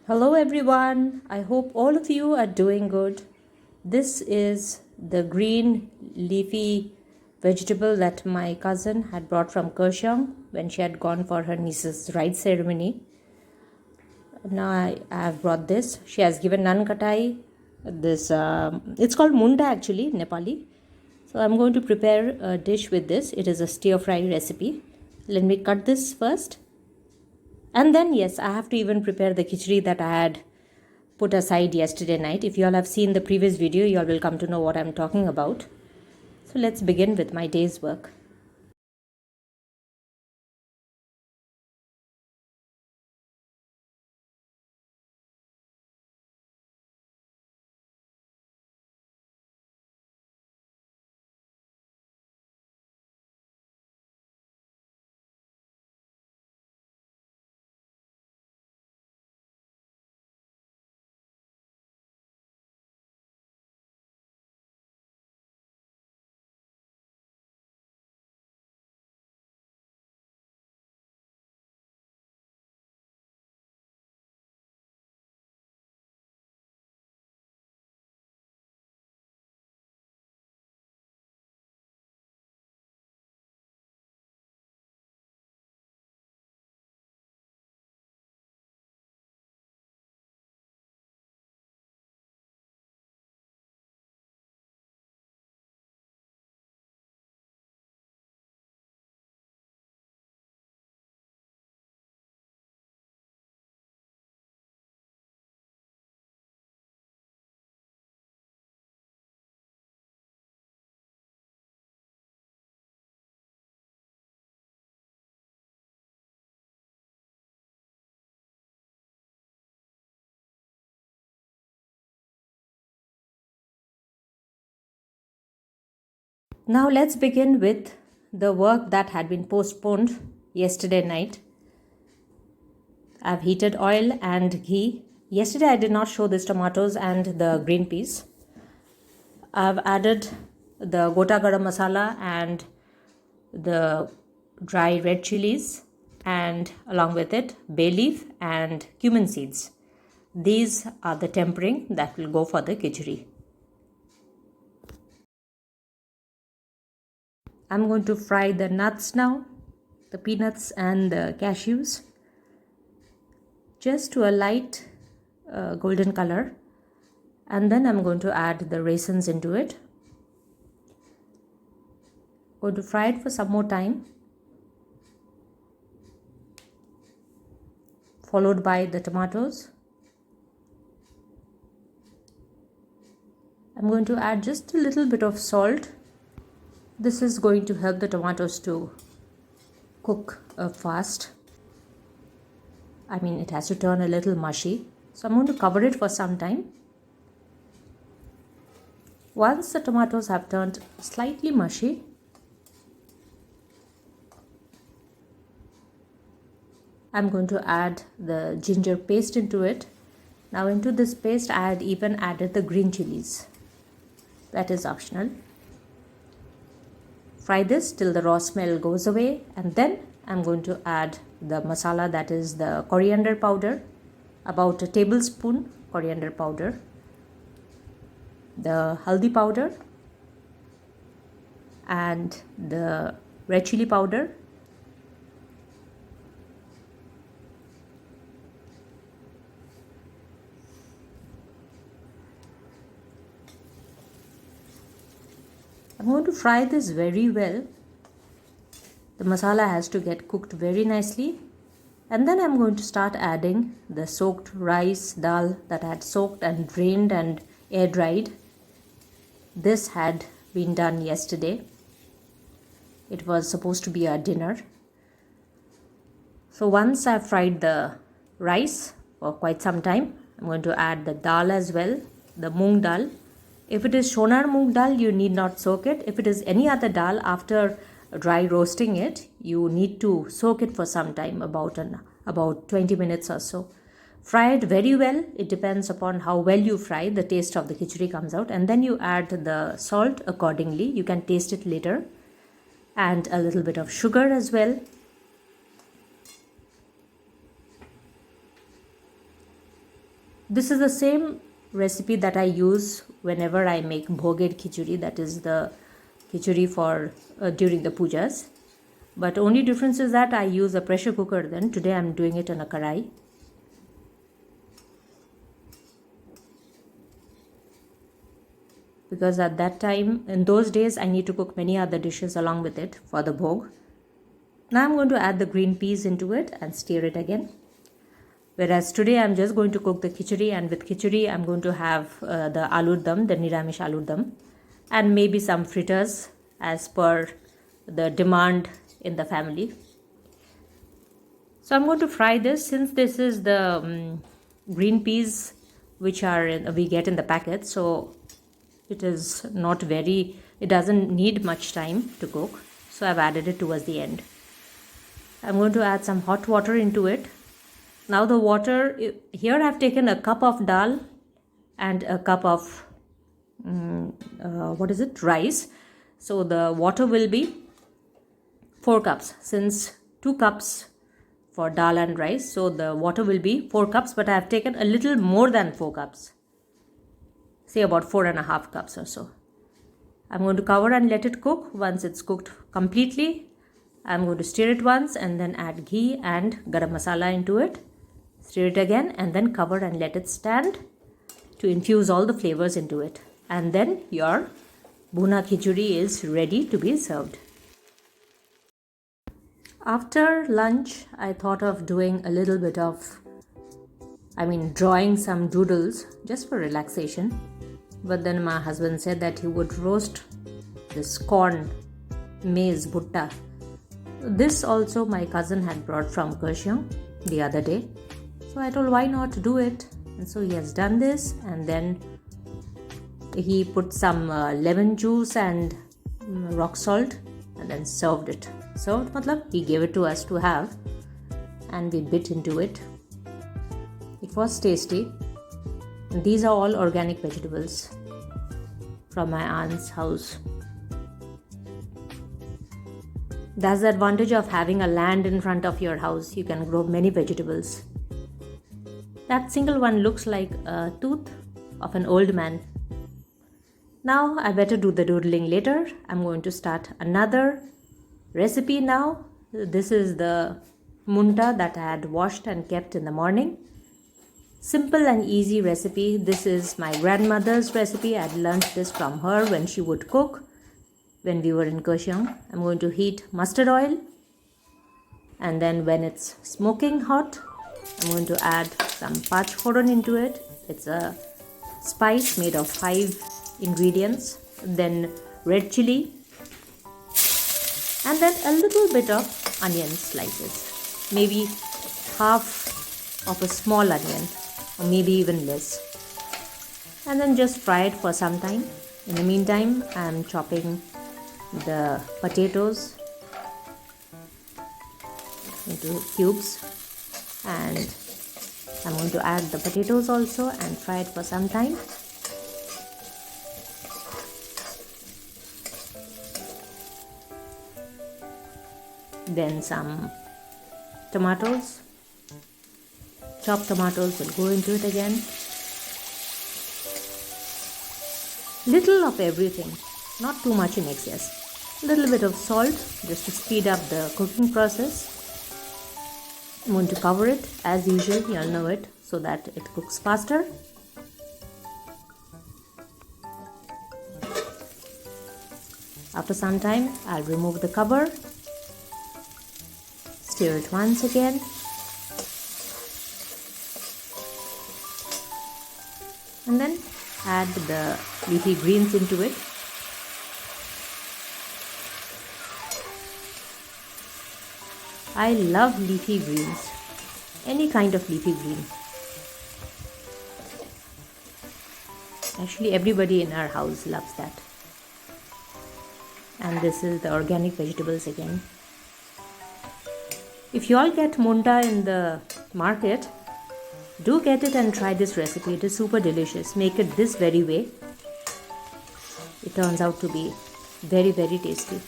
Hello everyone, I hope all of you are doing good. This is the green leafy vegetable that my cousin had brought from Kersham when she had gone for her niece's rite ceremony. Now I have brought this. She has given nan katai. It's called munta actually, Nepali. So I'm going to prepare a dish with this. It is a stir fry recipe. Let me cut this first. And then, yes, I have to even prepare the khichdi that I had put aside yesterday night. If you all have seen the previous video, you all will come to know what I'm talking about. So let's begin with my day's work. Now let's begin with the work that had been postponed yesterday night. I've heated oil and ghee. Yesterday I did not show these tomatoes and the green peas. I've added the gota garam masala and the dry red chilies, and along with it bay leaf and cumin seeds. These are the tempering that will go for the khichdi. I'm going to fry the nuts now, the peanuts and the cashews, just to a light golden color, and then I'm going to add the raisins into it. Going to fry it for some more time, followed by the tomatoes. I'm going to add just a little bit of salt. This is going to help the tomatoes to cook fast. I mean, it has to turn a little mushy. So I'm going to cover it for some time. Once the tomatoes have turned slightly mushy, I'm going to add the ginger paste into it. Now into this paste I had even added the green chilies. That is optional. Fry this till the raw smell goes away, and then I'm going to add the masala, that is the coriander powder, about a tablespoon coriander powder, the haldi powder and the red chili powder, I'm going to fry this very well. The masala has to get cooked very nicely, and then I'm going to start adding the soaked rice dal that I had soaked and drained and air dried. This had been done yesterday. It was supposed to be a dinner. So once I've fried the rice for quite some time, I'm going to add the dal as well, the moong dal. If it is shonar moong dal, you need not soak it. If it is any other dal, after dry roasting it, you need to soak it for some time, about 20 minutes or so. Fry it very well. It depends upon how well you fry, the taste of the khichdi comes out, and then you add the salt accordingly. You can taste it later, and a little bit of sugar as well. This is the same recipe that I use whenever I make bhoged khichdi, that is the khichdi for during the pujas. But only difference is that I use a pressure cooker then. Today I'm doing it in a karai. Because at that time, in those days, I need to cook many other dishes along with it for the bhog. Now I'm going to add the green peas into it and stir it again. Whereas today I'm just going to cook the khichdi, and with khichdi I'm going to have the aloo dum, the niramish aloo dum, and maybe some fritters as per the demand in the family. So I'm going to fry this. Since this is the green peas which we get in the packet, so it is not very, it doesn't need much time to cook. So I've added it towards the end. I'm going to add some hot water into it. Now the water, here I've taken a cup of dal and a cup of, rice. So the water will be 4 cups. Since 2 cups for dal and rice, so the water will be 4 cups, but I have taken a little more than 4 cups. Say about 4.5 cups or so. I'm going to cover and let it cook. Once it's cooked completely, I'm going to stir it once and then add ghee and garam masala into it. Stir it again and then cover and let it stand to infuse all the flavors into it. And then your bhuna khichdi is ready to be served. After lunch, I thought of doing a little bit of, drawing some doodles just for relaxation. But then my husband said that he would roast this corn, maize, bhutta. This also my cousin had brought from Kurseong the other day. So I told, why not do it? And so he has done this, and then he put some lemon juice and rock salt and then served it. Served, matlab, he gave it to us to have, and we bit into it. It was tasty. And these are all organic vegetables from my aunt's house. That's the advantage of having a land in front of your house. You can grow many vegetables. That single one looks like a tooth of an old man. Now I better do the doodling later. I'm going to start another recipe now. This is the munta that I had washed and kept in the morning. Simple and easy recipe. This is my grandmother's recipe. I had learnt this from her when she would cook when we were in Kurseong. I'm going to heat mustard oil, and then when it's smoking hot, I'm going to add some pach foron into it. It's a spice made of 5 ingredients. Then red chili, and then a little bit of onion slices. Maybe half of a small onion, or maybe even less. And then just fry it for some time. In the meantime, I'm chopping the potatoes into cubes, and I'm going to add the potatoes also and fry it for some time. Then some tomatoes, chopped tomatoes will go into it again. Little of everything, not too much in excess. A little bit of salt just to speed up the cooking process. I'm going to cover it as usual, you all know it, so that it cooks faster. After some time, I'll remove the cover, stir it once again, and then add the leafy greens into it. I love leafy greens, any kind of leafy green. Actually, everybody in our house loves that. And this is the organic vegetables again. If you all get munta in the market, do get it and try this recipe. It is super delicious. Make it this very way. It turns out to be very, very tasty.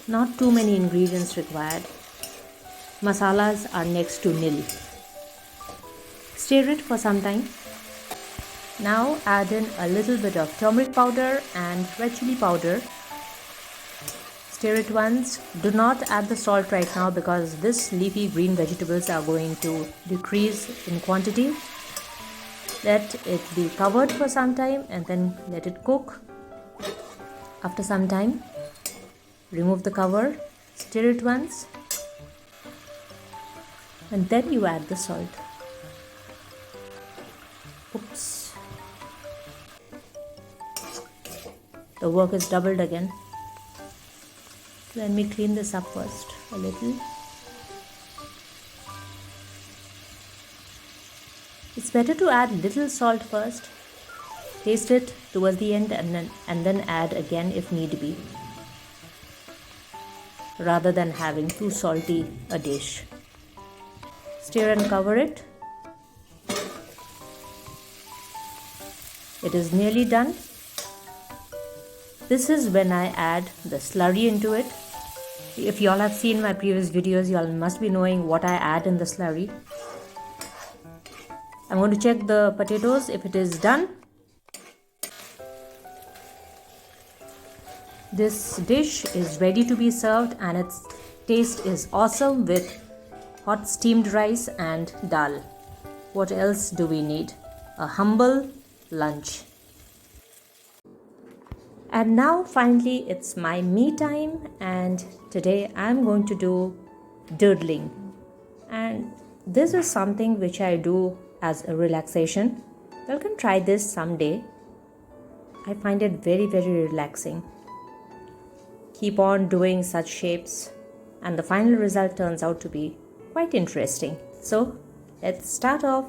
Not too many ingredients required. Masalas are next to nil. Stir it for some time. Now add in a little bit of turmeric powder and red chili powder. Stir it once. Do not add the salt right now because this leafy green vegetables are going to decrease in quantity. Let it be covered for some time and then let it cook. After some time, remove the cover, stir it once, and then you add the salt. Oops. The work is doubled again. Let me clean this up first a little. It's better to add little salt first. Taste it towards the end and then add again if need be, rather than having too salty a dish. Stir and cover it. It is nearly done. This is when I add the slurry into it. If y'all have seen my previous videos, y'all must be knowing what I add in the slurry. I'm going to check the potatoes if it is done. This dish is ready to be served and its taste is awesome with hot steamed rice and dal. What else do we need? A humble lunch. And now finally it's my me time, and today I'm going to do doodling. And this is something which I do as a relaxation. You can try this someday. I find it very, very relaxing. Keep on doing such shapes and the final result turns out to be quite interesting. So let's start off.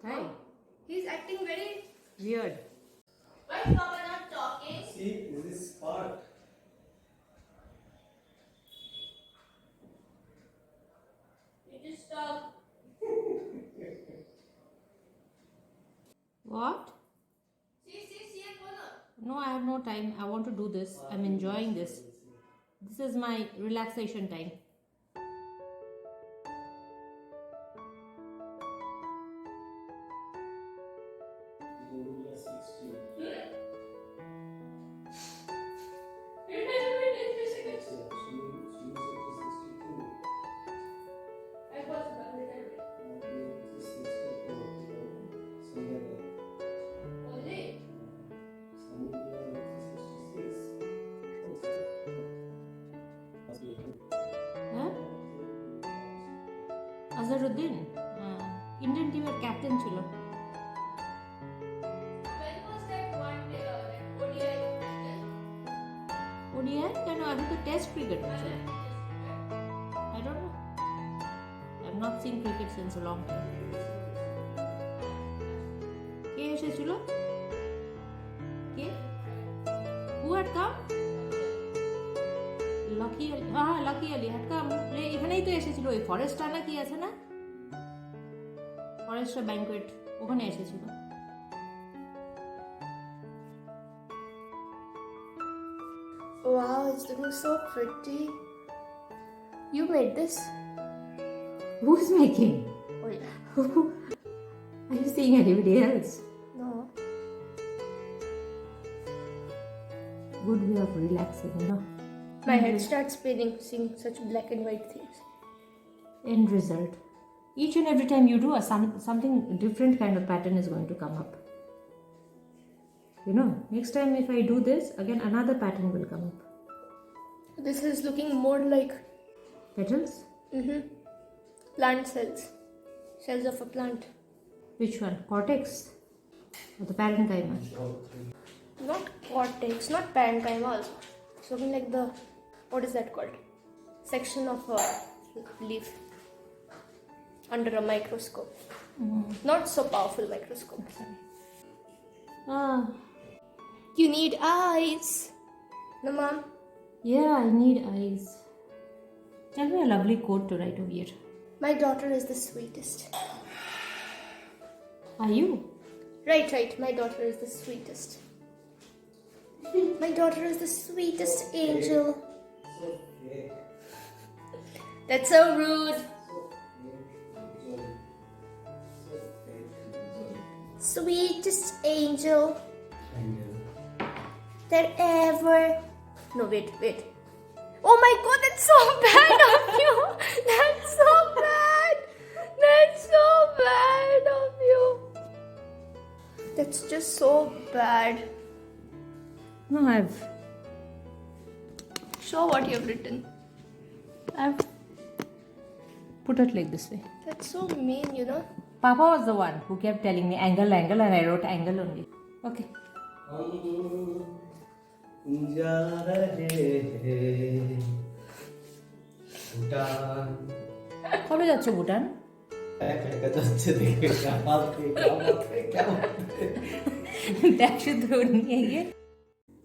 Hi. He's acting very Weird. Why is Papa not talking? See, this is part. You just talk. What? See, No, I have no time. I want to do this. I'm enjoying this. This is my relaxation time. Azharuddin, Indian team captain chilo. When was that one day that ODI final? ODI? Can I do test cricket? I don't know. I've not seen cricket since a long time. কে এসেছিল? কে? Who had come? Lucky Ali had come. এখানেই তো এসেছিল ওই forest না কি আছে না? Forest banquet ওখানে এসেছিল। Wow, it's looking so pretty. You made this? Who's making? Oh yeah. Are you seeing anybody else? No. Good way of relaxing, no? My head starts spinning seeing such black and white things. End result. Each and every time you do something different kind of pattern is going to come up. You know, next time if I do this, again another pattern will come up. This is looking more like Petals? plant cells. Cells of a plant. Which one? Cortex? Or the parenchyma? Not cortex, not parenchyma also. It's looking like the, what is that called? Section of a leaf under a microscope. Not so powerful microscope. Ah, You need eyes. No, mom. yeah, I need eyes. Tell me a lovely quote to write over here. My daughter is the sweetest. Are you? Right. My daughter is the sweetest. My daughter is the sweetest angel. That's so rude. Sweetest angel that ever. No, wait. Oh my god, that's so bad of you. That's so bad. That's so bad of you. That's just so bad. No, Show what you've written. I've put it like this way. That's so mean, you know. Papa was the one who kept telling me angle, and I wrote angle only. Okay. কবে যাচ্ছ Bhutan?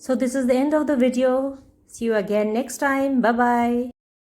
So this is the end of the video. See you again next time. Bye bye.